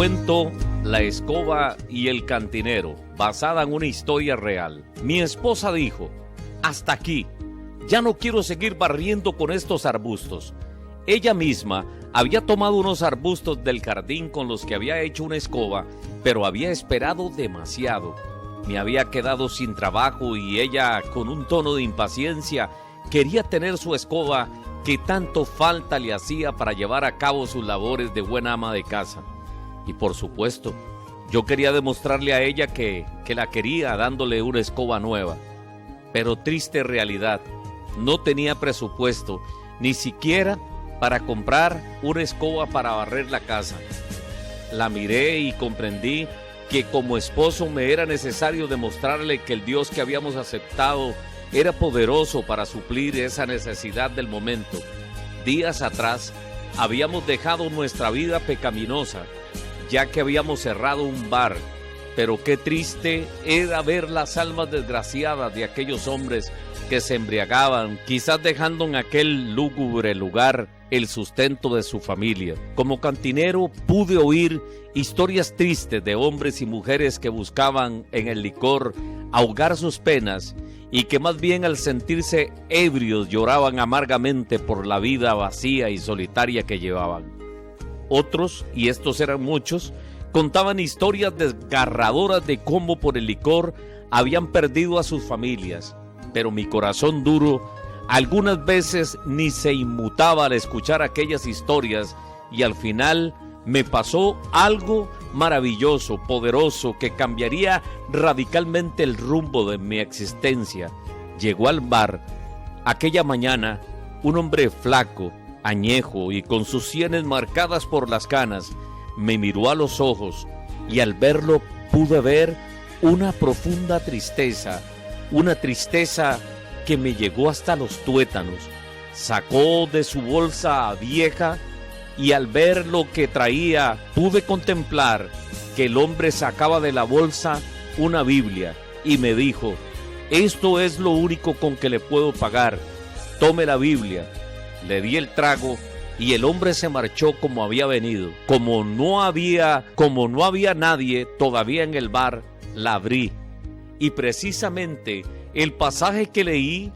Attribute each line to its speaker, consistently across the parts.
Speaker 1: cuento La escoba y el cantinero, basada en una historia real. Mi esposa dijo: hasta aquí, ya no quiero seguir barriendo con estos arbustos. Ella misma había tomado unos arbustos del jardín con los que había hecho una escoba, pero había esperado demasiado. Me había quedado sin trabajo y ella, con un tono de impaciencia, quería tener su escoba que tanto falta le hacía para llevar a cabo sus labores de buena ama de casa. Y por supuesto, yo quería demostrarle a ella que la quería, dándole una escoba nueva. Pero triste realidad, no tenía presupuesto, ni siquiera para comprar una escoba para barrer la casa. La miré y comprendí que como esposo me era necesario demostrarle que el Dios que habíamos aceptado era poderoso para suplir esa necesidad del momento. Días atrás habíamos dejado nuestra vida pecaminosa, ya que habíamos cerrado un bar, pero qué triste era ver las almas desgraciadas de aquellos hombres que se embriagaban, quizás dejando en aquel lúgubre lugar el sustento de su familia. Como cantinero pude oír historias tristes de hombres y mujeres que buscaban en el licor ahogar sus penas y que más bien al sentirse ebrios lloraban amargamente por la vida vacía y solitaria que llevaban. Otros, y estos eran muchos, contaban historias desgarradoras de cómo por el licor habían perdido a sus familias, pero mi corazón duro algunas veces ni se inmutaba al escuchar aquellas historias, y al final me pasó algo maravilloso, poderoso, que cambiaría radicalmente el rumbo de mi existencia. Llegó al bar aquella mañana un hombre flaco, añejo y con sus sienes marcadas por las canas. Me miró a los ojos y al verlo pude ver una profunda tristeza, una tristeza que me llegó hasta los tuétanos. Sacó de su bolsa vieja y al ver lo que traía pude contemplar que el hombre sacaba de la bolsa una Biblia y me dijo: esto es lo único con que le puedo pagar, tome la Biblia. Le di el trago y el hombre se marchó como había venido. Como no había nadie todavía en el bar, la abrí y precisamente el pasaje que leí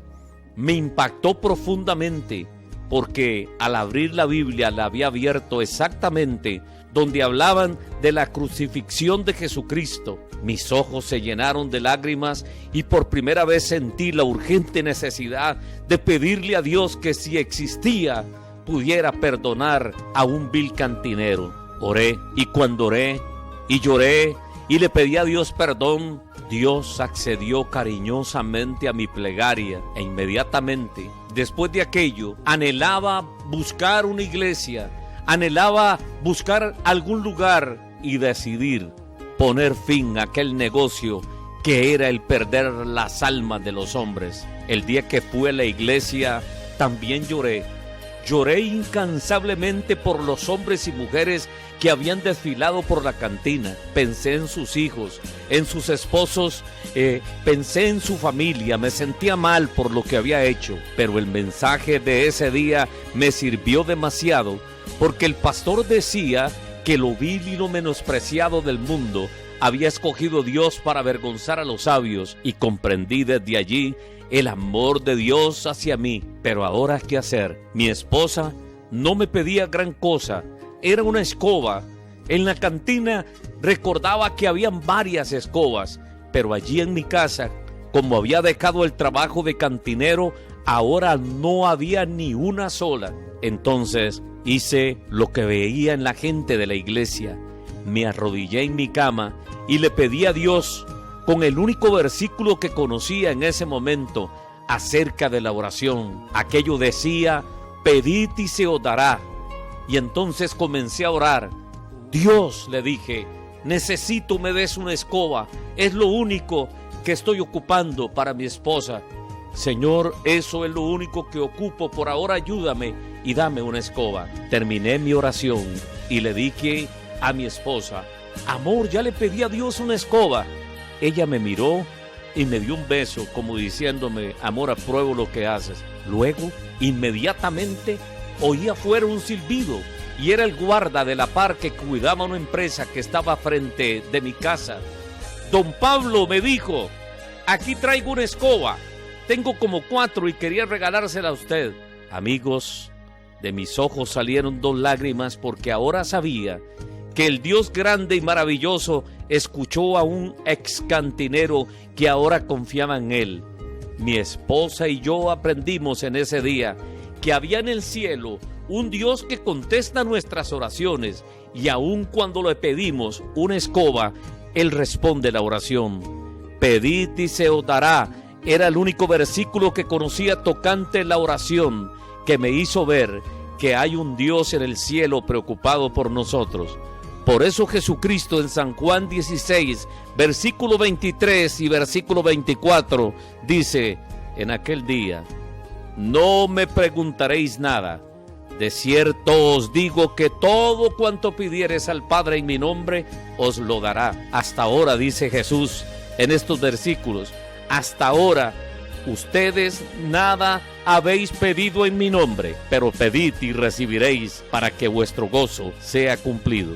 Speaker 1: me impactó profundamente, porque al abrir la Biblia la había abierto exactamente donde hablaban de la crucifixión de Jesucristo. Mis ojos se llenaron de lágrimas y por primera vez sentí la urgente necesidad de pedirle a Dios que si existía pudiera perdonar a un vil cantinero. Oré, y cuando oré y lloré y le pedí a Dios perdón, Dios accedió cariñosamente a mi plegaria e inmediatamente después de aquello anhelaba buscar una iglesia, anhelaba buscar algún lugar y decidir poner fin a aquel negocio que era el perder las almas de los hombres. El día que fui a la iglesia también lloré incansablemente por los hombres y mujeres que habían desfilado por la cantina. Pensé en sus hijos, en sus esposos, pensé en su familia. Me sentía mal por lo que había hecho, pero el mensaje de ese día me sirvió demasiado, porque el pastor decía que lo vil y lo menospreciado del mundo había escogido Dios para avergonzar a los sabios, y comprendí desde allí el amor de Dios hacia mí. Pero ahora, ¿qué hacer? Mi esposa no me pedía gran cosa, era una escoba. En la cantina recordaba que habían varias escobas, pero allí en mi casa, como había dejado el trabajo de cantinero, ahora no había ni una sola. Entonces hice lo que veía en la gente de la iglesia. Me arrodillé en mi cama y le pedí a Dios, con el único versículo que conocía en ese momento acerca de la oración. Aquello decía: pedid y se os dará. Y entonces comencé a orar. Dios, le dije, necesito me des una escoba, es lo único que estoy ocupando para mi esposa. Señor, eso es lo único que ocupo por ahora, ayúdame y dame una escoba. Terminé mi oración y le dije a mi esposa: amor, ya le pedí a Dios una escoba. Ella me miró y me dio un beso como diciéndome: amor, apruebo lo que haces. Luego, inmediatamente, oí afuera un silbido y era el guarda de la par que cuidaba una empresa que estaba frente de mi casa. Don Pablo me dijo: aquí traigo una escoba, tengo como 4 y quería regalársela a usted. Amigos, de mis ojos salieron 2 lágrimas porque ahora sabía que el Dios grande y maravilloso escuchó a un ex cantinero que ahora confiaba en él. Mi esposa y yo aprendimos en ese día que había en el cielo un Dios que contesta nuestras oraciones, y aun cuando le pedimos una escoba, Él responde la oración. Pedid y se os dará era el único versículo que conocía tocante la oración, que me hizo ver que hay un Dios en el cielo preocupado por nosotros. Por eso Jesucristo en San Juan 16, versículo 23 y versículo 24, dice: en aquel día no me preguntaréis nada. De cierto os digo que todo cuanto pidiereis al Padre en mi nombre, os lo dará. Hasta ahora, dice Jesús en estos versículos, hasta ahora ustedes nada habéis pedido en mi nombre, pero pedid y recibiréis para que vuestro gozo sea cumplido.